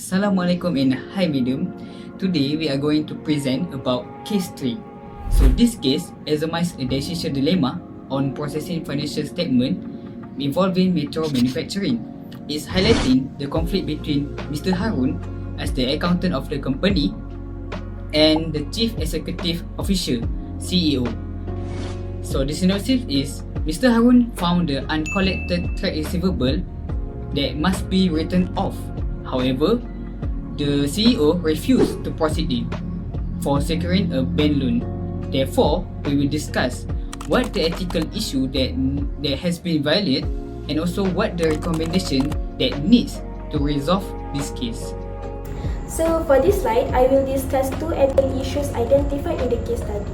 Assalamualaikum and hi medium. Today we are going to present about case 3. So this case examines a decision dilemma on processing financial statement involving Metro Manufacturing. It's highlighting the conflict between Mr. Harun as the accountant of the company and the Chief Executive Officer, CEO. So the synopsis is Mr. Harun found the uncollected trade receivable that must be written off. However, the CEO refused to proceed it for securing a bank loan. Therefore, we will discuss what the ethical issue that has been violated and also what the recommendation that needs to resolve this case. So for this slide, I will discuss two ethical issues identified in the case study.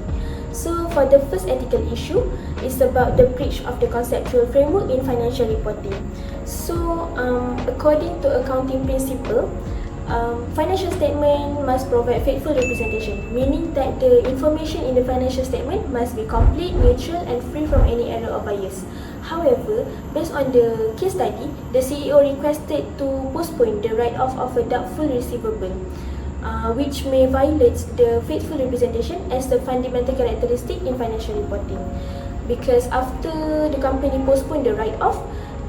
So for the first ethical issue is about the breach of the conceptual framework in financial reporting. So according to accounting principle, financial statement must provide faithful representation, meaning that the information in the financial statement must be complete, neutral and free from any error or bias. However, based on the case study, the CEO requested to postpone the write-off of a doubtful receivable, which may violate the faithful representation as the fundamental characteristic in financial reporting. Because after the company postponed the write-off,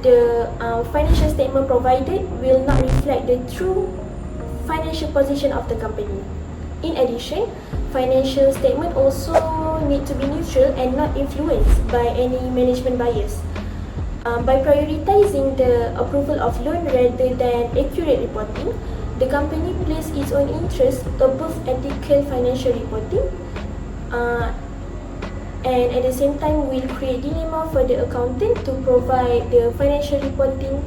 the financial statement provided will not reflect the true financial position of the company. In addition, financial statement also need to be neutral and not influenced by any management bias. By prioritizing the approval of loan rather than accurate reporting, the company placed its own interest above ethical financial reporting, and at the same time will create dilemma for the accountant to provide the financial reporting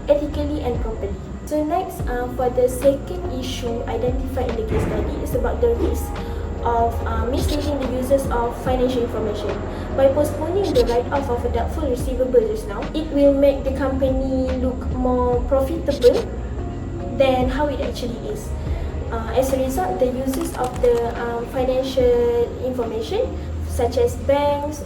ethically and properly. So next, for the second issue identified in the case study is about the risk of misleading the users of financial information. By postponing the write-off of a doubtful receivable just now, it will make the company look more profitable than how it actually is. As a result, the users of the financial information, such as banks,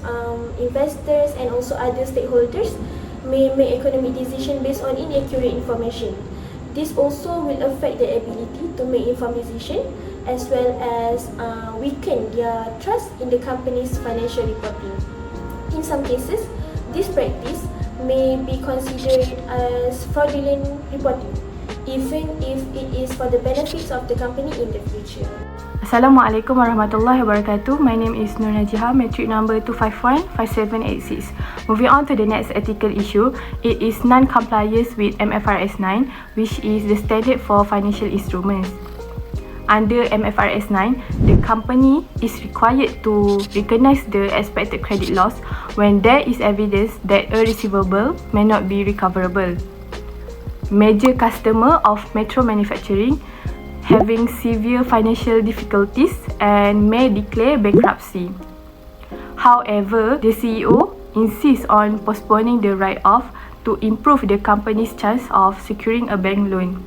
investors, and also other stakeholders, may make economic decisions based on inaccurate information. This also will affect their ability to make informed decisions, as well as weaken their trust in the company's financial reporting. In some cases, this practice may be considered as fraudulent reporting, even if it is for the benefits of the company in the future. Assalamualaikum warahmatullahi wabarakatuh. My name is Nur Najiha, metric number 2515786. Moving on to the next ethical issue, it is non-compliance with MFRS 9, which is the standard for financial instruments. Under MFRS 9, the company is required to recognize the expected credit loss when there is evidence that a receivable may not be recoverable. Major customer of Metro Manufacturing having severe financial difficulties and may declare bankruptcy. However, the CEO insists on postponing the write-off to improve the company's chance of securing a bank loan.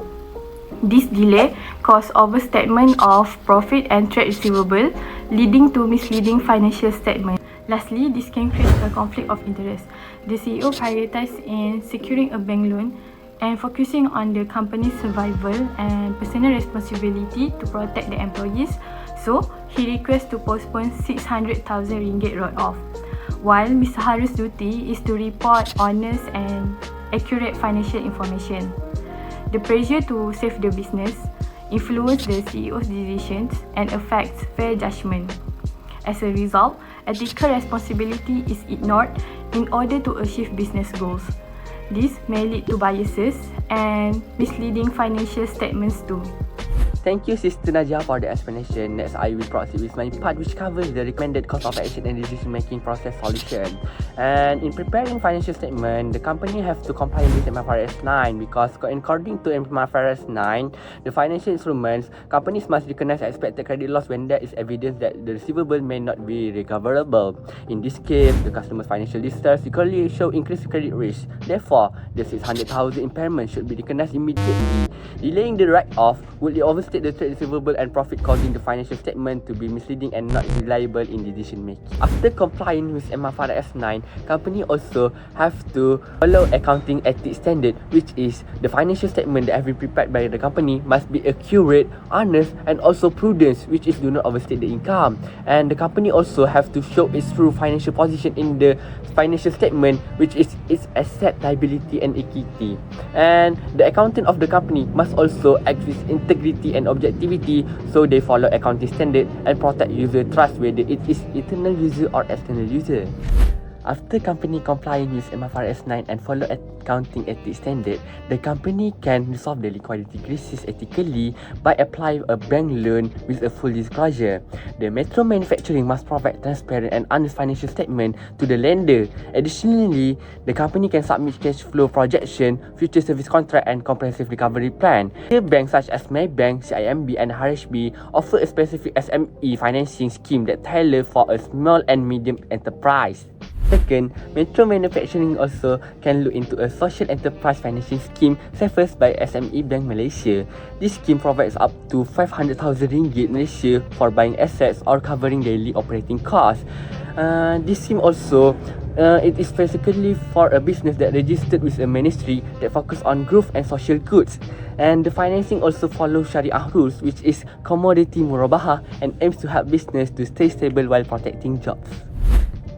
This delay caused overstatement of profit and trade receivable, leading to misleading financial statement. Lastly, this can create a conflict of interest. The CEO prioritized in securing a bank loan and focusing on the company's survival and personal responsibility to protect the employees, so he requests to postpone 600,000 ringgit write-off, while Mr. Harun's duty is to report honest and accurate financial information. The pressure to save the business influences the CEO's decisions and affects fair judgment. As a result, ethical responsibility is ignored in order to achieve business goals. This may lead to biases and misleading financial statements too. Thank you, Sister Najia, for the explanation. Next, I will proceed with my part, which covers the recommended course of action and decision-making process solution. And in preparing financial statement, the company have to comply with MFRS 9 because according to MFRS 9, the financial instruments, companies must recognize expected credit loss when there is evidence that the receivable may not be recoverable. In this case, the customer's financial distress clearly show increased credit risk. Therefore, the 600,000 impairment should be recognized immediately. Delaying the write-off would overstep state the trade receivable and profit, causing the financial statement to be misleading and not reliable in decision making. After complying with MFRS 9, company also have to follow accounting ethics standard, which is the financial statement that have been prepared by the company must be accurate, honest, and also prudent, which is do not overstate the income. And the company also have to show its true financial position in the financial statement, which is its asset, liability, and equity. And the accountant of the company must also act with integrity and objectivity, so they follow accounting standard and protect user trust, whether it is internal user or external user. After company complying with MFRS 9 and follow accounting ethics standard, the company can resolve the liquidity crisis ethically by applying a bank loan with a full disclosure. The Metro Manufacturing must provide transparent and honest financial statement to the lender. Additionally, the company can submit cash flow projection, future service contract, and comprehensive recovery plan. The banks such as Maybank, CIMB, and HRHB offer a specific SME financing scheme that tailor for a small and medium enterprise. Second, Metro Manufacturing also can look into a social enterprise financing scheme surfaced by SME Bank Malaysia. This scheme provides up to RM500,000 Malaysia for buying assets or covering daily operating costs. This scheme also it is basically for a business that registered with a ministry that focus on growth and social goods. And the financing also follows Shariah rules, which is commodity murabahah, and aims to help business to stay stable while protecting jobs.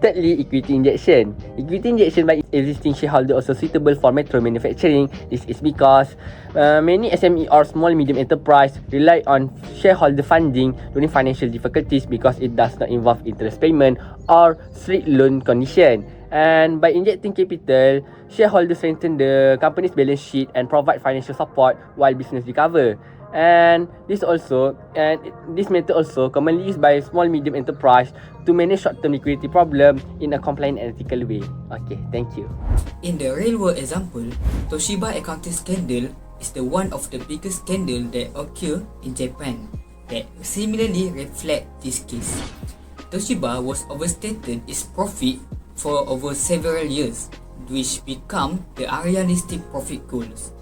Thirdly, equity injection. Equity injection by existing shareholder also suitable for Metro Manufacturing. This is because many SME or small medium enterprise rely on shareholder funding during financial difficulties because it does not involve interest payment or strict loan condition. And by injecting capital, shareholders strengthen the company's balance sheet and provide financial support while business recover. And this method also commonly used by small medium enterprise to manage short-term liquidity problem in a compliant and ethical way. Okay, thank you. In the real-world example, Toshiba accounting scandal is the one of the biggest scandal that occur in Japan that similarly reflect this case. Toshiba was overstated its profit for over several years, which become the unrealistic profit goals.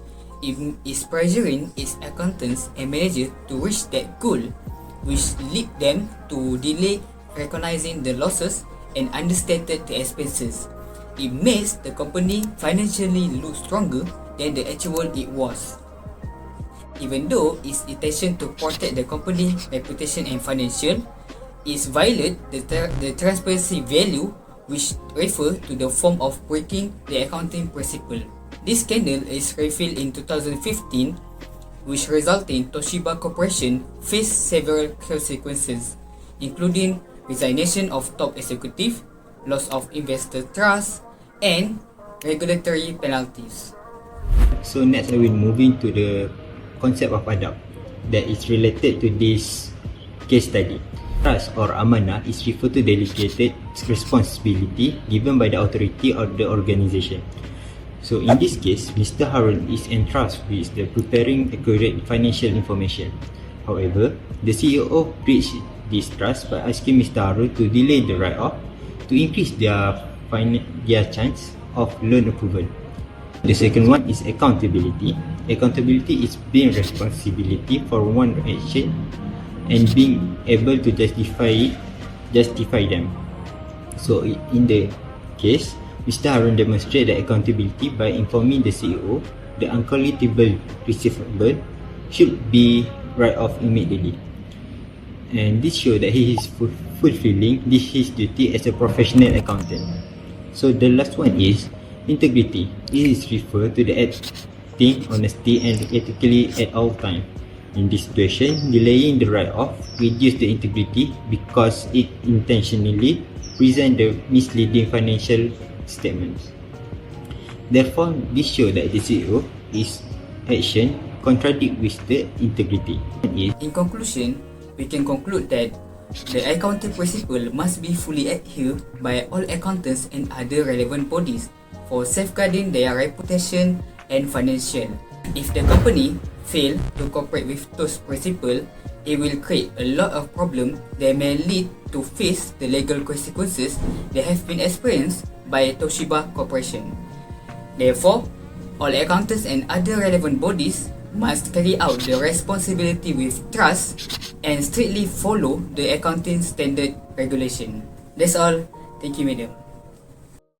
It is pressuring its accountants and managers to reach that goal, which lead them to delay recognizing the losses and understated the expenses. It makes the company financially look stronger than the actual it was. Even though its intention to protect the company's reputation and financial, it violates the transparency value, which refer to the form of breaking the accounting principle. This scandal is revealed in 2015, which resulted in Toshiba Corporation face several consequences, including resignation of top executive, loss of investor trust, and regulatory penalties. So next I will move into the concept of adab that is related to this case study. Trust or amanah is referred to delegated responsibility given by the authority or the organization. So in this case, Mr. Harun is entrusted with the preparing accurate financial information. However, the CEO breached this trust by asking Mr. Harun to delay the write-off to increase their chance of loan approval. The second one is accountability. Accountability is being responsibility for one action and being able to justify them. So in the case, Mr. Harun demonstrated accountability by informing the CEO the uncollectible receivable should be write off immediately. And this shows that he is fulfilling his duty as a professional accountant. So the last one is integrity. It is referred to the acting honesty and ethically at all times. In this situation, delaying the write-off reduces the integrity because it intentionally presents the misleading financial statements. Therefore, this shows that the CEO is action contradict with the integrity. In conclusion, we can conclude that the accounting principle must be fully adhered by all accountants and other relevant bodies for safeguarding their reputation and financial. If the company fail to cooperate with those principles, it will create a lot of problems that may lead to face the legal consequences that have been experienced by Toshiba Corporation. Therefore, all accountants and other relevant bodies must carry out the responsibility with trust and strictly follow the accounting standard regulation. That's all. Thank you, madam.